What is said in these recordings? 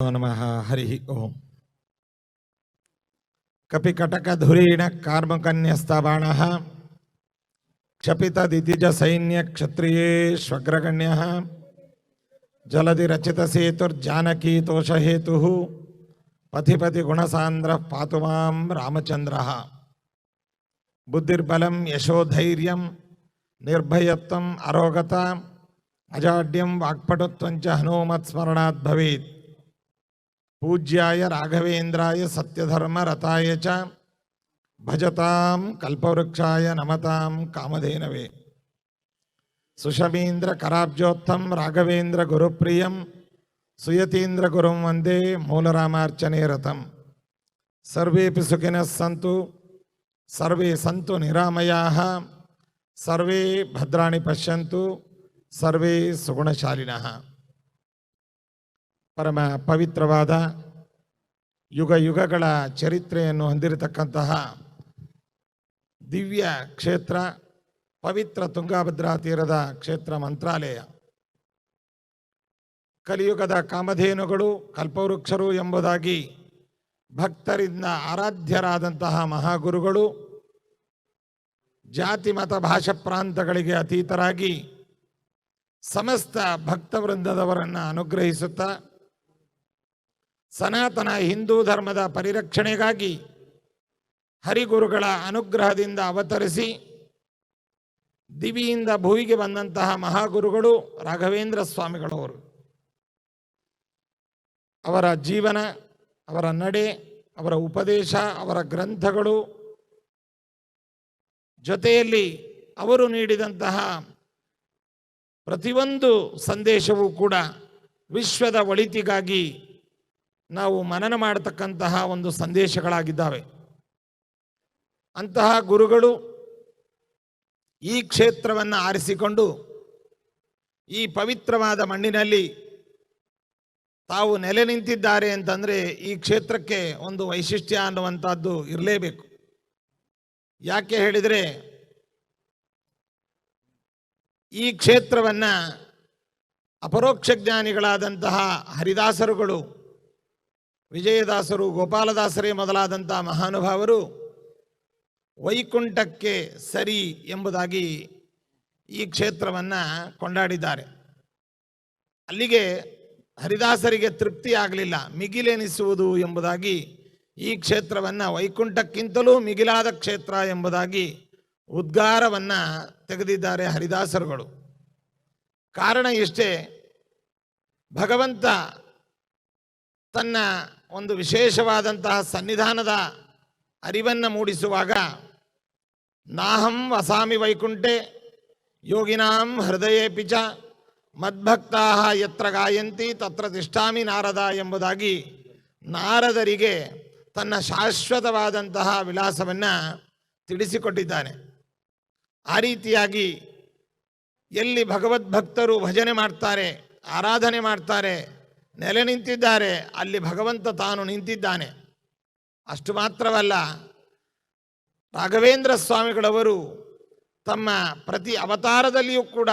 ನಮಃ. ಹರಿ ಓಂ. ಕಪಿಕಟಕಧುರೀಣ ಕಾರ್ಮಕನ್ಯಸ್ತಬಾಣಃ ಕ್ಷಪಿತದಿತಿಜ ಸೈನ್ಯ ಕ್ಷತ್ರಿಯೇಷ್ವಗ್ರಗಣ್ಯಃ ಜಲಧಿ ರಚಿತ ಸೇತುರ್ಜಾನಕೀ ತೋಷಹೇತುಃ ಪಥಿಪತಿ ಗುಣಸಾಂದ್ರ ಪಾತು ಮಾಂ ರಾಮಚಂದ್ರಃ. ಬುದ್ಧಿರ್ಬಲಂ ಯಶೋಧೈರ್ಯಂ ನಿರ್ಭಯತ್ವಂ ಅರೋಗತ ಅಜಾಡ್ಯಂ ವಾಕ್ಪಟುತ್ವಂಚ ಹನುಮತ್ ಸ್ಮರಣಾತ್ ಭವೇತ್. ಪೂಜ್ಯಾಯ ರಾಘವೇಂದ್ರಾಯ ಸತ್ಯಧರ್ಮ ರತಾಯ ಚ ಭಜತಾಂ ಕಲ್ಪವೃಕ್ಷಾಯ ನಮತಾಂ ಕಾಮಧೇನವೇ. ಸುಷಮೀಂದ್ರ ಕರಾಬ್ಜೋತ್ತಂ ರಾಘವೇಂದ್ರ ಗುರುಪ್ರಿಯಂ ಸುಯತೀಂದ್ರ ಗುರುಂ ವಂದೇ ಮೂಲರಾಮಾರ್ಚನೆ ರತಂ. ಸರ್ವೇಪಿ ಸುಖಿನಃ ಸಂತು ಸರ್ವೇ ಸಂತು ನಿರಾಮಯಾಃ ಸರ್ವೇ ಭದ್ರಾಣಿ ಪಶ್ಯಂತು ಸರ್ವೇ ಸುಗುಣಶಾಲಿನಃ. ಪರಮ ಪವಿತ್ರವಾದ ಯುಗ ಯುಗಗಳ ಚರಿತ್ರೆಯನ್ನು ಹೊಂದಿರತಕ್ಕಂತಹ ದಿವ್ಯ ಕ್ಷೇತ್ರ ಪವಿತ್ರ ತುಂಗಾಭದ್ರಾ ತೀರದ ಕ್ಷೇತ್ರ ಮಂತ್ರಾಲಯ. ಕಲಿಯುಗದ ಕಾಮಧೇನುಗಳು ಕಲ್ಪವೃಕ್ಷರು ಎಂಬುದಾಗಿ ಭಕ್ತರಿಂದ ಆರಾಧ್ಯರಾದಂತಹ ಮಹಾಗುರುಗಳು ಜಾತಿ ಮತ ಭಾಷಾ ಪ್ರಾಂತಗಳಿಗೆ ಅತೀತರಾಗಿ ಸಮಸ್ತ ಭಕ್ತವೃಂದದವರನ್ನು ಅನುಗ್ರಹಿಸುತ್ತಾ ಸನಾತನ ಹಿಂದೂ ಧರ್ಮದ ಪರಿರಕ್ಷಣೆಗಾಗಿ ಹರಿಗುರುಗಳ ಅನುಗ್ರಹದಿಂದ ಅವತರಿಸಿ ದಿವಿಯಿಂದ ಭುವಿಗೆ ಬಂದಂತಹ ಮಹಾಗುರುಗಳು ರಾಘವೇಂದ್ರ ಸ್ವಾಮಿಗಳವರು. ಅವರ ಜೀವನ, ಅವರ ನಡೆ, ಅವರ ಉಪದೇಶ, ಅವರ ಗ್ರಂಥಗಳು, ಜೊತೆಯಲ್ಲಿ ಅವರು ನೀಡಿದಂತಹ ಪ್ರತಿಯೊಂದು ಸಂದೇಶವೂ ಕೂಡ ವಿಶ್ವದ ಒಳಿತಿಗಾಗಿ ನಾವು ಮನನ ಮಾಡತಕ್ಕಂತಹ ಒಂದು ಸಂದೇಶಗಳಾಗಿದ್ದಾವೆ. ಅಂತಹ ಗುರುಗಳು ಈ ಕ್ಷೇತ್ರವನ್ನು ಆರಿಸಿಕೊಂಡು ಈ ಪವಿತ್ರವಾದ ಮಣ್ಣಿನಲ್ಲಿ ತಾವು ನೆಲೆ ನಿಂತಿದ್ದಾರೆ ಅಂತಂದರೆ ಈ ಕ್ಷೇತ್ರಕ್ಕೆ ಒಂದು ವೈಶಿಷ್ಟ್ಯ ಅನ್ನುವಂಥದ್ದು ಇರಲೇಬೇಕು. ಯಾಕೆ ಹೇಳಿದರೆ ಈ ಕ್ಷೇತ್ರವನ್ನು ಅಪರೋಕ್ಷ ಜ್ಞಾನಿಗಳಾದಂತಹ ಹರಿದಾಸರುಗಳು, ವಿಜಯದಾಸರು, ಗೋಪಾಲದಾಸರೇ ಮೊದಲಾದಂತಹ ಮಹಾನುಭಾವರು ವೈಕುಂಠಕ್ಕೆ ಸರಿ ಎಂಬುದಾಗಿ ಈ ಕ್ಷೇತ್ರವನ್ನು ಕೊಂಡಾಡಿದ್ದಾರೆ. ಅಲ್ಲಿಗೆ ಹರಿದಾಸರಿಗೆ ತೃಪ್ತಿ ಆಗಲಿಲ್ಲ, ಮಿಗಿಲೆನಿಸುವುದು ಎಂಬುದಾಗಿ ಈ ಕ್ಷೇತ್ರವನ್ನು ವೈಕುಂಠಕ್ಕಿಂತಲೂ ಮಿಗಿಲಾದ ಕ್ಷೇತ್ರ ಎಂಬುದಾಗಿ ಉದ್ಗಾರವನ್ನು ತೆಗೆದಿದ್ದಾರೆ ಹರಿದಾಸರುಗಳು. ಕಾರಣ ಇಷ್ಟೇ, ಭಗವಂತ ತನ್ನ ಒಂದು ವಿಶೇಷವಾದಂತಹ ಸನ್ನಿಧಾನದ ಅರಿವನ್ನು ಮೂಡಿಸುವಾಗ ನಾಹಂ ವಸಾಮಿ ವೈಕುಂಠೆ ಯೋಗಿನಾಂ ಹೃದಯೇಪಿ ಚ ಮದ್ಭಕ್ತಾ ಯತ್ರ ಗಾಯಂತಿ ತತ್ರ ತಿಷ್ಠಾಮಿ ನಾರದ ಎಂಬುದಾಗಿ ನಾರದರಿಗೆ ತನ್ನ ಶಾಶ್ವತವಾದಂತಹ ವಿಳಾಸವನ್ನು ತಿಳಿಸಿಕೊಟ್ಟಿದ್ದಾನೆ. ಆ ರೀತಿಯಾಗಿ ಎಲ್ಲಿ ಭಗವದ್ಭಕ್ತರು ಭಜನೆ ಮಾಡ್ತಾರೆ, ಆರಾಧನೆ ಮಾಡ್ತಾರೆ, ನೆಲೆ ನಿಂತಿದ್ದಾರೆ, ಅಲ್ಲಿ ಭಗವಂತ ತಾನು ನಿಂತಿದ್ದಾನೆ. ಅಷ್ಟು ಮಾತ್ರವಲ್ಲ, ರಾಘವೇಂದ್ರ ಸ್ವಾಮಿಗಳವರು ತಮ್ಮ ಪ್ರತಿ ಅವತಾರದಲ್ಲಿಯೂ ಕೂಡ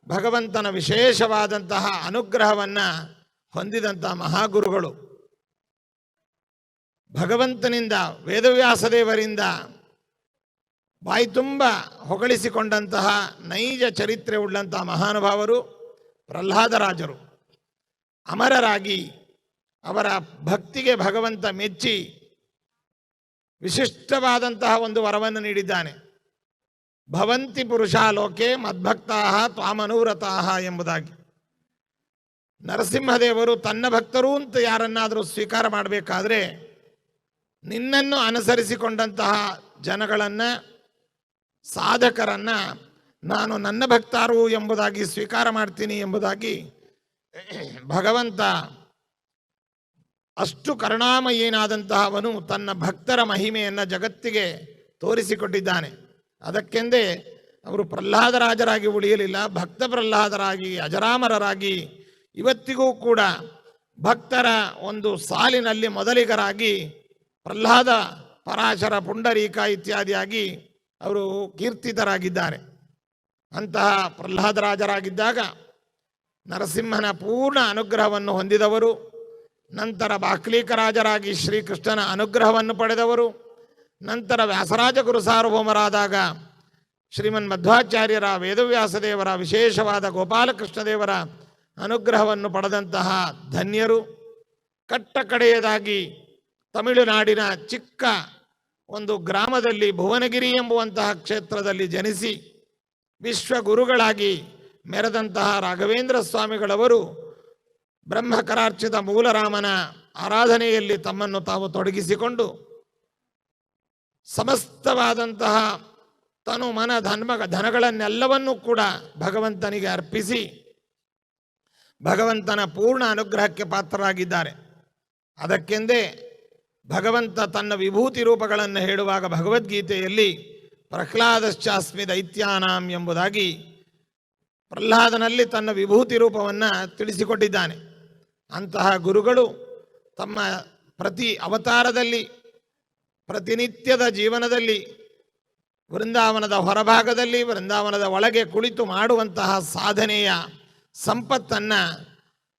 ಭಗವಂತನ ವಿಶೇಷವಾದಂತಹ ಅನುಗ್ರಹವನ್ನು ಹೊಂದಿದಂಥ ಮಹಾಗುರುಗಳು. ಭಗವಂತನಿಂದ, ವೇದವ್ಯಾಸದೇವರಿಂದ ಬಾಯಿ ತುಂಬ ಹೊಗಳಿಸಿಕೊಂಡಂತಹ ನೈಜ ಚರಿತ್ರೆ ಉಳ್ಳಂತಹ ಮಹಾನುಭಾವರು ಪ್ರಹ್ಲಾದರಾಜರು. ಅಮರರಾಗಿ ಅವರ ಭಕ್ತಿಗೆ ಭಗವಂತ ಮೆಚ್ಚಿ ವಿಶಿಷ್ಟವಾದಂತಹ ಒಂದು ವರವನ್ನು ನೀಡಿದ್ದಾನೆ. ಭವಂತಿ ಪುರುಷಾ ಲೋಕೆ ಮದ್ಭಕ್ತಾ ತ್ವಾಮನೂರತಾ ಎಂಬುದಾಗಿ. ನರಸಿಂಹದೇವರು ತನ್ನ ಭಕ್ತರು ಅಂತ ಯಾರನ್ನಾದರೂ ಸ್ವೀಕಾರ ಮಾಡಬೇಕಾದ್ರೆ ನಿನ್ನನ್ನು ಅನುಸರಿಸಿಕೊಂಡಂತಹ ಜನಗಳನ್ನು, ಸಾಧಕರನ್ನು ನಾನು ನನ್ನ ಭಕ್ತರು ಎಂಬುದಾಗಿ ಸ್ವೀಕಾರ ಮಾಡ್ತೀನಿ ಎಂಬುದಾಗಿ ಭಗವಂತ ಅಷ್ಟು ಕರುಣಾಮಯನಾದಂತಹ ಅವನು ತನ್ನ ಭಕ್ತರ ಮಹಿಮೆಯನ್ನು ಜಗತ್ತಿಗೆ ತೋರಿಸಿಕೊಟ್ಟಿದ್ದಾನೆ. ಅದಕ್ಕೆಂದೇ ಅವರು ಪ್ರಹ್ಲಾದರಾಜರಾಗಿ ಉಳಿಯಲಿಲ್ಲ, ಭಕ್ತ ಪ್ರಹ್ಲಾದರಾಗಿ ಅಜರಾಮರರಾಗಿ ಇವತ್ತಿಗೂ ಕೂಡ ಭಕ್ತರ ಒಂದು ಸಾಲಿನಲ್ಲಿ ಮೊದಲಿಗರಾಗಿ ಪ್ರಹ್ಲಾದ, ಪರಾಶರ, ಪುಂಡರೀಕ ಇತ್ಯಾದಿಯಾಗಿ ಅವರು ಕೀರ್ತಿತರಾಗಿದ್ದಾರೆ. ಅಂತಹ ಪ್ರಹ್ಲಾದರಾಜರಾಗಿದ್ದಾಗ ನರಸಿಂಹನ ಪೂರ್ಣ ಅನುಗ್ರಹವನ್ನು ಹೊಂದಿದವರು. ನಂತರ ಬಾಕ್ಲೀಕರಾಜರಾಗಿ ಶ್ರೀಕೃಷ್ಣನ ಅನುಗ್ರಹವನ್ನು ಪಡೆದವರು. ನಂತರ ವ್ಯಾಸರಾಜ ಗುರು ಸಾರ್ವಭೌಮರಾದಾಗ ಶ್ರೀಮನ್ ಮಧ್ವಾಚಾರ್ಯರ, ವೇದವ್ಯಾಸದೇವರ, ವಿಶೇಷವಾದ ಗೋಪಾಲಕೃಷ್ಣದೇವರ ಅನುಗ್ರಹವನ್ನು ಪಡೆದಂತಹ ಧನ್ಯರು. ಕಟ್ಟ ಕಡೆಯದಾಗಿ ತಮಿಳುನಾಡಿನ ಚಿಕ್ಕ ಒಂದು ಗ್ರಾಮದಲ್ಲಿ ಭುವನಗಿರಿ ಎಂಬುವಂತಹ ಕ್ಷೇತ್ರದಲ್ಲಿ ಜನಿಸಿ ವಿಶ್ವಗುರುಗಳಾಗಿ ಮೆರೆದಂತಹ ರಾಘವೇಂದ್ರ ಸ್ವಾಮಿಗಳವರು ಬ್ರಹ್ಮಕರಾರ್ಚಿತ ಮೂಲರಾಮನ ಆರಾಧನೆಯಲ್ಲಿ ತಮ್ಮನ್ನು ತಾವು ತೊಡಗಿಸಿಕೊಂಡು ಸಮಸ್ತವಾದಂತಹ ತನು ಮನ ಧನಗಳನ್ನೆಲ್ಲವನ್ನೂ ಕೂಡ ಭಗವಂತನಿಗೆ ಅರ್ಪಿಸಿ ಭಗವಂತನ ಪೂರ್ಣ ಅನುಗ್ರಹಕ್ಕೆ ಪಾತ್ರರಾಗಿದ್ದಾರೆ. ಅದಕ್ಕೆಂದೇ ಭಗವಂತ ತನ್ನ ವಿಭೂತಿ ರೂಪಗಳನ್ನು ಹೇಳುವಾಗ ಭಗವದ್ಗೀತೆಯಲ್ಲಿ ಪ್ರಹ್ಲಾದಶ್ಚಾಸ್ಮಿ ದೈತ್ಯಾನಾಂ ಎಂಬುದಾಗಿ ಪ್ರಹ್ಲಾದನಲ್ಲಿ ತನ್ನ ವಿಭೂತಿ ರೂಪವನ್ನು ತಿಳಿಸಿಕೊಟ್ಟಿದ್ದಾನೆ. ಅಂತಹ ಗುರುಗಳು ತಮ್ಮ ಪ್ರತಿ ಅವತಾರದಲ್ಲಿ, ಪ್ರತಿನಿತ್ಯದ ಜೀವನದಲ್ಲಿ, ವೃಂದಾವನದ ಹೊರಭಾಗದಲ್ಲಿ, ವೃಂದಾವನದ ಒಳಗೆ ಕುಳಿತು ಮಾಡುವಂತಹ ಸಾಧನೆಯ ಸಂಪತ್ತನ್ನು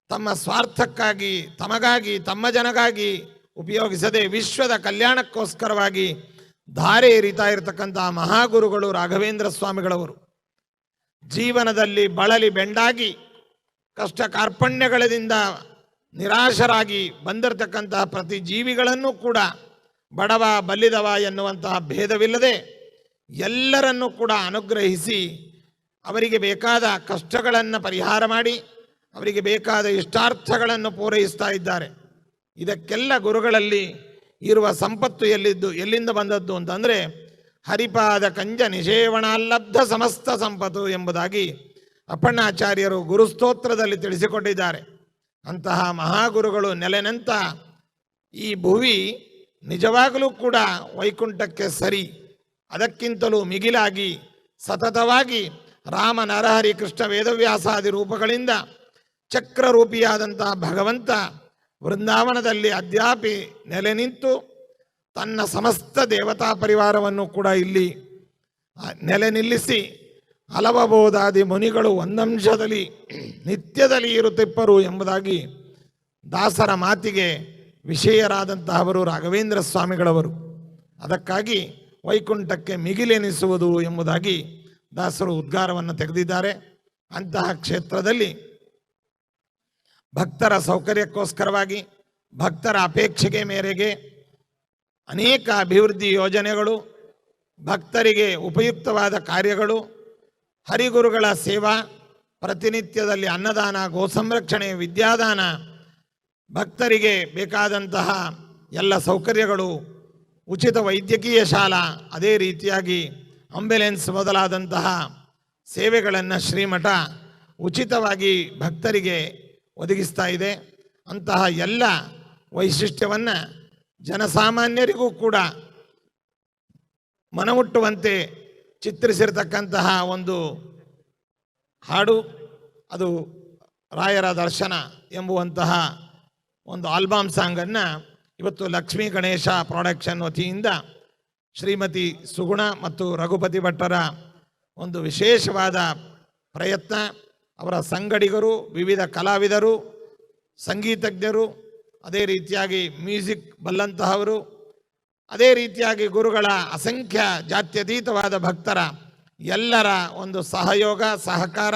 ತಮ್ಮ ಸ್ವಾರ್ಥಕ್ಕಾಗಿ, ತಮಗಾಗಿ, ತಮ್ಮ ಜನಗಾಗಿ ಉಪಯೋಗಿಸದೆ ವಿಶ್ವದ ಕಲ್ಯಾಣಕ್ಕೋಸ್ಕರವಾಗಿ ಧಾರೆ ಎರಿತಾ ಇರತಕ್ಕಂತಹ ಮಹಾಗುರುಗಳು ರಾಘವೇಂದ್ರ ಸ್ವಾಮಿಗಳವರು. ಜೀವನದಲ್ಲಿ ಬಳಲಿ ಬೆಂಡಾಗಿ ಕಷ್ಟ ಕಾರ್ಪಣ್ಯಗಳಿಂದ ನಿರಾಶರಾಗಿ ಬಂದಿರತಕ್ಕಂತಹ ಪ್ರತಿ ಜೀವಿಗಳನ್ನು ಕೂಡ ಬಡವ ಬಲ್ಲಿದವ ಎನ್ನುವಂತಹ ಭೇದವಿಲ್ಲದೆ ಎಲ್ಲರನ್ನೂ ಕೂಡ ಅನುಗ್ರಹಿಸಿ ಅವರಿಗೆ ಬೇಕಾದ ಕಷ್ಟಗಳನ್ನು ಪರಿಹಾರ ಮಾಡಿ ಅವರಿಗೆ ಬೇಕಾದ ಇಷ್ಟಾರ್ಥಗಳನ್ನು ಪೂರೈಸ್ತಾ ಇದ್ದಾರೆ. ಇದಕ್ಕೆಲ್ಲ ಗುರುಗಳಲ್ಲಿ ಇರುವ ಸಂಪತ್ತು ಎಲ್ಲಿಂದ ಬಂದದ್ದು ಅಂತಂದರೆ ಹರಿಪಾದ ಕಂಜ ನಿಷೇವಣಾಲಬ್ಧ ಸಮಸ್ತ ಸಂಪತ್ತು ಎಂಬುದಾಗಿ ಅಪ್ಪಣ್ಣಾಚಾರ್ಯರು ಗುರುಸ್ತೋತ್ರದಲ್ಲಿ ತಿಳಿಸಿಕೊಟ್ಟಿದ್ದಾರೆ. ಅಂತಹ ಮಹಾಗುರುಗಳು ನೆಲೆನಂತ ಈ ಭುವಿ ನಿಜವಾಗಲೂ ಕೂಡ ವೈಕುಂಠಕ್ಕೆ ಸರಿ, ಅದಕ್ಕಿಂತಲೂ ಮಿಗಿಲಾಗಿ ಸತತವಾಗಿ ರಾಮ, ನರಹರಿ, ಕೃಷ್ಣ, ವೇದವ್ಯಾಸಾದಿ ರೂಪಗಳಿಂದ ಚಕ್ರರೂಪಿಯಾದಂತಹ ಭಗವಂತ ವೃಂದಾವನದಲ್ಲಿ ಅದ್ಯಾಪಿ ನೆಲೆ ನಿಂತು ತನ್ನ ಸಮಸ್ತ ದೇವತಾ ಪರಿವಾರವನ್ನು ಕೂಡ ಇಲ್ಲಿ ನೆಲೆ ನಿಲ್ಲಿಸಿ ಹಲವಬೋದಾದಿ ಮುನಿಗಳು ಒಂದಂಶದಲ್ಲಿ ನಿತ್ಯದಲ್ಲಿ ಇರುತ್ತಿಪ್ಪರು ಎಂಬುದಾಗಿ ದಾಸರ ಮಾತಿಗೆ ವಿಷಯರಾದಂತಹವರು ರಾಘವೇಂದ್ರ ಸ್ವಾಮಿಗಳವರು. ಅದಕ್ಕಾಗಿ ವೈಕುಂಠಕ್ಕೆ ಮಿಗಿಲೆನಿಸುವುದು ಎಂಬುದಾಗಿ ದಾಸರು ಉದ್ಗಾರವನ್ನು ತೆಗೆದಿದ್ದಾರೆ. ಅಂತಹ ಕ್ಷೇತ್ರದಲ್ಲಿ ಭಕ್ತರ ಸೌಕರ್ಯಕ್ಕೋಸ್ಕರವಾಗಿ, ಭಕ್ತರ ಅಪೇಕ್ಷೆಗೆ ಮೇರೆಗೆ ಅನೇಕ ಅಭಿವೃದ್ಧಿ ಯೋಜನೆಗಳು, ಭಕ್ತರಿಗೆ ಉಪಯುಕ್ತವಾದ ಕಾರ್ಯಗಳು, ಹರಿಗುರುಗಳ ಸೇವಾ, ಪ್ರತಿನಿತ್ಯದಲ್ಲಿ ಅನ್ನದಾನ, ಗೋಸಂರಕ್ಷಣೆ, ವಿದ್ಯಾದಾನ, ಭಕ್ತರಿಗೆ ಬೇಕಾದಂತಹ ಎಲ್ಲ ಸೌಕರ್ಯಗಳು, ಉಚಿತ ವೈದ್ಯಕೀಯ ಶಾಲಾ, ಅದೇ ರೀತಿಯಾಗಿ ಆಂಬ್ಯುಲೆನ್ಸ್ ಮೊದಲಾದಂತಹ ಸೇವೆಗಳನ್ನು ಶ್ರೀಮಠ ಉಚಿತವಾಗಿ ಭಕ್ತರಿಗೆ ಒದಗಿಸ್ತಾ ಇದೆ. ಅಂತಹ ಎಲ್ಲ ವೈಶಿಷ್ಟ್ಯವನ್ನು ಜನಸಾಮಾನ್ಯರಿಗೂ ಕೂಡ ಮನಮುಟ್ಟುವಂತೆ ಚಿತ್ರಿಸಿರ್ತಕ್ಕಂತಹ ಒಂದು ಹಾಡು, ಅದು ರಾಯರ ದರ್ಶನ ಎಂಬುವಂತಹ ಒಂದು ಆಲ್ಬಮ್ ಸಾಂಗನ್ನು ಇವತ್ತು ಲಕ್ಷ್ಮೀ ಗಣೇಶ ಪ್ರೊಡಕ್ಷನ್ ವತಿಯಿಂದ ಶ್ರೀಮತಿ ಸುಗುಣ ಮತ್ತು ರಘುಪತಿ ಭಟ್ಟರ ಒಂದು ವಿಶೇಷವಾದ ಪ್ರಯತ್ನ, ಅವರ ಸಂಗಡಿಗರು, ವಿವಿಧ ಕಲಾವಿದರು, ಸಂಗೀತಜ್ಞರು, ಅದೇ ರೀತಿಯಾಗಿ ಮ್ಯೂಸಿಕ್ ಬಲ್ಲಂತಹವರು, ಅದೇ ರೀತಿಯಾಗಿ ಗುರುಗಳ ಅಸಂಖ್ಯ ಜಾತ್ಯತೀತವಾದ ಭಕ್ತರ ಎಲ್ಲರ ಒಂದು ಸಹಯೋಗ, ಸಹಕಾರ,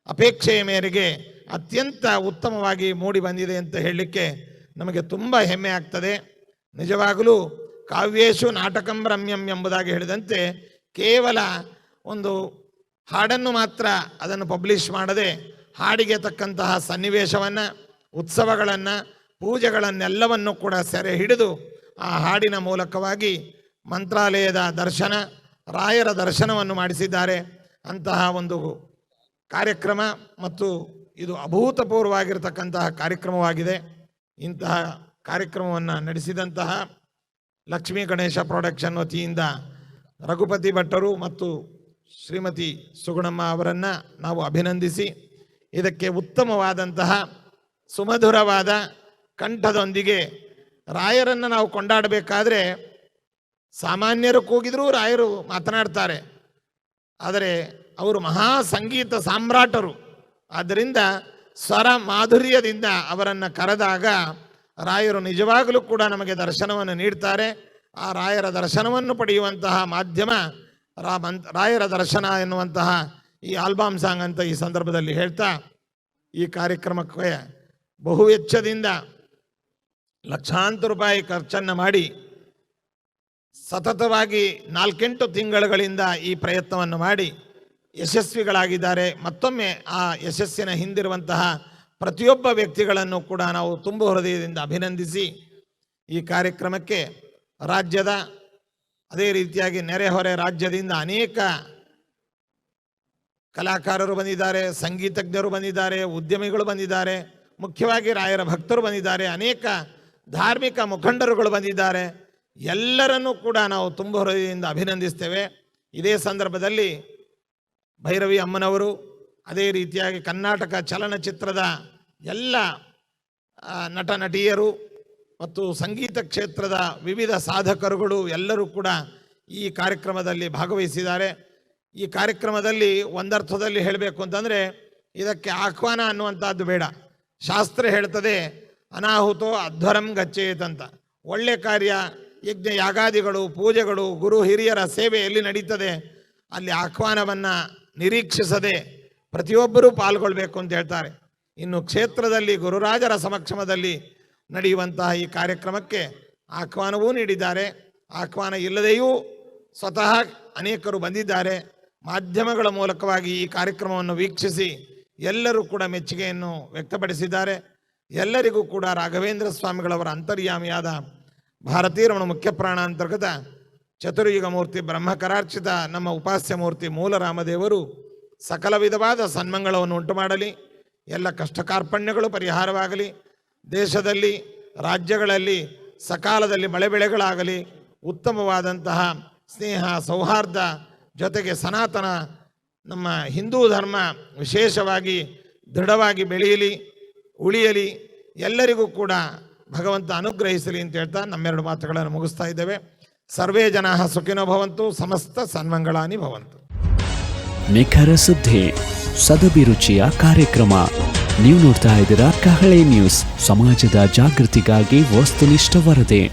ಅಪೇಕ್ಷೆಯ ಮೇರೆಗೆ ಅತ್ಯಂತ ಉತ್ತಮವಾಗಿ ಮೂಡಿ ಬಂದಿದೆ ಅಂತ ಹೇಳಲಿಕ್ಕೆ ನಮಗೆ ತುಂಬ ಹೆಮ್ಮೆ ಆಗ್ತದೆ. ನಿಜವಾಗಲೂ ಕಾವ್ಯೇಶು ನಾಟಕಂ ರಮ್ಯಂ ಎಂಬುದಾಗಿ ಹೇಳಿದಂತೆ ಕೇವಲ ಒಂದು ಹಾಡನ್ನು ಮಾತ್ರ ಅದನ್ನು ಪಬ್ಲಿಷ್ ಮಾಡದೆ ಹಾಡಿಗೆ ತಕ್ಕಂತಹ ಸನ್ನಿವೇಶವನ್ನು, ಉತ್ಸವಗಳನ್ನು, ಪೂಜೆಗಳನ್ನೆಲ್ಲವನ್ನು ಕೂಡ ಸೆರೆ ಹಿಡಿದು ಆ ಹಾಡಿನ ಮೂಲಕವಾಗಿ ಮಂತ್ರಾಲಯದ ದರ್ಶನ, ರಾಯರ ದರ್ಶನವನ್ನು ಮಾಡಿಸಿದ್ದಾರೆ. ಅಂತಹ ಒಂದು ಕಾರ್ಯಕ್ರಮ ಮತ್ತು ಇದು ಅಭೂತಪೂರ್ವವಾಗಿರತಕ್ಕಂತಹ ಕಾರ್ಯಕ್ರಮವಾಗಿದೆ. ಇಂತಹ ಕಾರ್ಯಕ್ರಮವನ್ನು ನಡೆಸಿದಂತಹ ಲಕ್ಷ್ಮೀ ಗಣೇಶ ಪ್ರೊಡಕ್ಷನ್ ವತಿಯಿಂದ ರಘುಪತಿ ಭಟ್ಟರು ಮತ್ತು ಶ್ರೀಮತಿ ಸುಗುಣಮ್ಮ ಅವರನ್ನು ನಾವು ಅಭಿನಂದಿಸಿ ಇದಕ್ಕೆ ಉತ್ತಮವಾದಂತಹ ಸುಮಧುರವಾದ ಕಂಠದೊಂದಿಗೆ ರಾಯರನ್ನು ನಾವು ಕೊಂಡಾಡಬೇಕಾದ್ರೆ ಸಾಮಾನ್ಯರು ಕೂಗಿದರೂ ರಾಯರು ಮಾತನಾಡ್ತಾರೆ, ಆದರೆ ಅವರು ಮಹಾ ಸಂಗೀತ ಸಾಮ್ರಾಟರು. ಆದ್ದರಿಂದ ಸ್ವರ ಮಾಧುರ್ಯದಿಂದ ಅವರನ್ನು ಕರೆದಾಗ ರಾಯರು ನಿಜವಾಗಲೂ ಕೂಡ ನಮಗೆ ದರ್ಶನವನ್ನು ನೀಡ್ತಾರೆ. ಆ ರಾಯರ ದರ್ಶನವನ್ನು ಪಡೆಯುವಂತಹ ಮಾಧ್ಯಮ ರಾಯರ ದರ್ಶನ ಎನ್ನುವಂತಹ ಈ ಆಲ್ಬಮ್ ಸಾಂಗ್ ಅಂತ ಈ ಸಂದರ್ಭದಲ್ಲಿ ಹೇಳ್ತಾ, ಈ ಕಾರ್ಯಕ್ರಮಕ್ಕೆ ಬಹು ವೆಚ್ಚದಿಂದ ಲಕ್ಷಾಂತರ ರೂಪಾಯಿ ಖರ್ಚನ್ನು ಮಾಡಿ ಸತತವಾಗಿ 4-8 ತಿಂಗಳುಗಳಿಂದ ಈ ಪ್ರಯತ್ನವನ್ನು ಮಾಡಿ ಯಶಸ್ವಿಗಳಾಗಿದ್ದಾರೆ. ಮತ್ತೊಮ್ಮೆ ಆ ಯಶಸ್ಸಿನ ಹಿಂದಿರುವಂತಹ ಪ್ರತಿಯೊಬ್ಬ ವ್ಯಕ್ತಿಗಳನ್ನು ಕೂಡ ನಾವು ತುಂಬ ಹೃದಯದಿಂದ ಅಭಿನಂದಿಸಿ, ಈ ಕಾರ್ಯಕ್ರಮಕ್ಕೆ ರಾಜ್ಯದ ಅದೇ ರೀತಿಯಾಗಿ ನೆರೆಹೊರೆ ರಾಜ್ಯದಿಂದ ಅನೇಕ ಕಲಾಕಾರರು ಬಂದಿದ್ದಾರೆ, ಸಂಗೀತಜ್ಞರು ಬಂದಿದ್ದಾರೆ, ಉದ್ಯಮಿಗಳು ಬಂದಿದ್ದಾರೆ, ಮುಖ್ಯವಾಗಿ ರಾಯರ ಭಕ್ತರು ಬಂದಿದ್ದಾರೆ, ಅನೇಕ ಧಾರ್ಮಿಕ ಮುಖಂಡರುಗಳು ಬಂದಿದ್ದಾರೆ. ಎಲ್ಲರನ್ನೂ ಕೂಡ ನಾವು ತುಂಬ ಹೃದಯದಿಂದ ಅಭಿನಂದಿಸ್ತೇವೆ. ಇದೇ ಸಂದರ್ಭದಲ್ಲಿ ಭೈರವಿ ಅಮ್ಮನವರು, ಅದೇ ರೀತಿಯಾಗಿ ಕರ್ನಾಟಕ ಚಲನಚಿತ್ರದ ಎಲ್ಲ ನಟ ನಟಿಯರು ಮತ್ತು ಸಂಗೀತ ಕ್ಷೇತ್ರದ ವಿವಿಧ ಸಾಧಕರುಗಳು ಎಲ್ಲರೂ ಕೂಡ ಈ ಕಾರ್ಯಕ್ರಮದಲ್ಲಿ ಭಾಗವಹಿಸಿದ್ದಾರೆ. ಈ ಕಾರ್ಯಕ್ರಮದಲ್ಲಿ ಒಂದರ್ಥದಲ್ಲಿ ಹೇಳಬೇಕು ಅಂತಂದರೆ, ಇದಕ್ಕೆ ಆಹ್ವಾನ ಅನ್ನುವಂಥದ್ದು ಬೇಡ. ಶಾಸ್ತ್ರ ಹೇಳ್ತದೆ ಅನಾಹುತೋ ಅಧ್ವರಂ ಗಚ್ಚೇತ್ ಅಂತ. ಒಳ್ಳೆ ಕಾರ್ಯ, ಯಜ್ಞ ಯಾಗಾದಿಗಳು, ಪೂಜೆಗಳು, ಗುರು ಹಿರಿಯರ ಸೇವೆ ಎಲ್ಲಿ ನಡೀತದೆ ಅಲ್ಲಿ ಆಹ್ವಾನವನ್ನು ನಿರೀಕ್ಷಿಸದೆ ಪ್ರತಿಯೊಬ್ಬರೂ ಪಾಲ್ಗೊಳ್ಬೇಕು ಅಂತ ಹೇಳ್ತಾರೆ. ಇನ್ನು ಕ್ಷೇತ್ರದಲ್ಲಿ ಗುರುರಾಜರ ಸಮಕ್ಷಮದಲ್ಲಿ ನಡೆಯುವಂತಹ ಈ ಕಾರ್ಯಕ್ರಮಕ್ಕೆ ಆಹ್ವಾನವೂ ನೀಡಿದ್ದಾರೆ. ಆಹ್ವಾನ ಇಲ್ಲದೆಯೂ ಸ್ವತಃ ಅನೇಕರು ಬಂದಿದ್ದಾರೆ. ಮಾಧ್ಯಮಗಳ ಮೂಲಕವಾಗಿ ಈ ಕಾರ್ಯಕ್ರಮವನ್ನು ವೀಕ್ಷಿಸಿ ಎಲ್ಲರೂ ಕೂಡ ಮೆಚ್ಚುಗೆಯನ್ನು ವ್ಯಕ್ತಪಡಿಸಿದ್ದಾರೆ. ಎಲ್ಲರಿಗೂ ಕೂಡ ರಾಘವೇಂದ್ರ ಸ್ವಾಮಿಗಳವರ ಅಂತರ್ಯಾಮಿಯಾದ ಭಾರತೀಯ ರಮಣ ಮುಖ್ಯ ಪ್ರಾಣಾಂತರ್ಗತ ಚತುರ್ಯುಗ ಮೂರ್ತಿ ಬ್ರಹ್ಮಕರಾರ್ಚಿತ ನಮ್ಮ ಉಪಾಸ್ಯ ಮೂರ್ತಿ ಮೂಲ ರಾಮದೇವರು ಸಕಲ ವಿಧವಾದ ಸನ್ಮಂಗಳವನ್ನು ಉಂಟು ಮಾಡಲಿ. ಎಲ್ಲ ಕಷ್ಟ ಕಾರ್ಪಣ್ಯಗಳು ಪರಿಹಾರವಾಗಲಿ. ದೇಶದಲ್ಲಿ, ರಾಜ್ಯಗಳಲ್ಲಿ ಸಕಾಲದಲ್ಲಿ ಮಳೆ ಬೆಳೆಗಳಾಗಲಿ. ಉತ್ತಮವಾದಂತಹ ಸ್ನೇಹ ಸೌಹಾರ್ದ ಜೊತೆಗೆ ಸನಾತನ ನಮ್ಮ ಹಿಂದೂ ಧರ್ಮ ವಿಶೇಷವಾಗಿ ದೃಢವಾಗಿ ಬೆಳೆಯಲಿ, ಉಳಿಯಲಿ. ಎಲ್ಲರಿಗೂ ಕೂಡ ಭಗವಂತ ಅನುಗ್ರಹಿಸಲಿ ಅಂತ ಹೇಳ್ತಾ ನಮ್ಮೆರಡು ಮಾತುಗಳನ್ನು ಮುಗಿಸ್ತಾ ಇದ್ದೇವೆ. ಸರ್ವೇ ಜನಾಃ ಸುಖಿನೋ ಭವಂತು, ಸಮಸ್ತ ಸನ್ಮಂಗಳಾನಿ ಭವಂತು. ನಿಖರ ಸುದ್ದಿ, ಸದಭಿರುಚಿಯ ಕಾರ್ಯಕ್ರಮ. ನೀವು ನೋಡ್ತಾ ಇದ್ದೀರಾ ಕಹಳೆ ನ್ಯೂಸ್, ಸಮಾಜದ ಜಾಗೃತಿಗಾಗಿ ವಸ್ತುನಿಷ್ಠ ವರದಿ.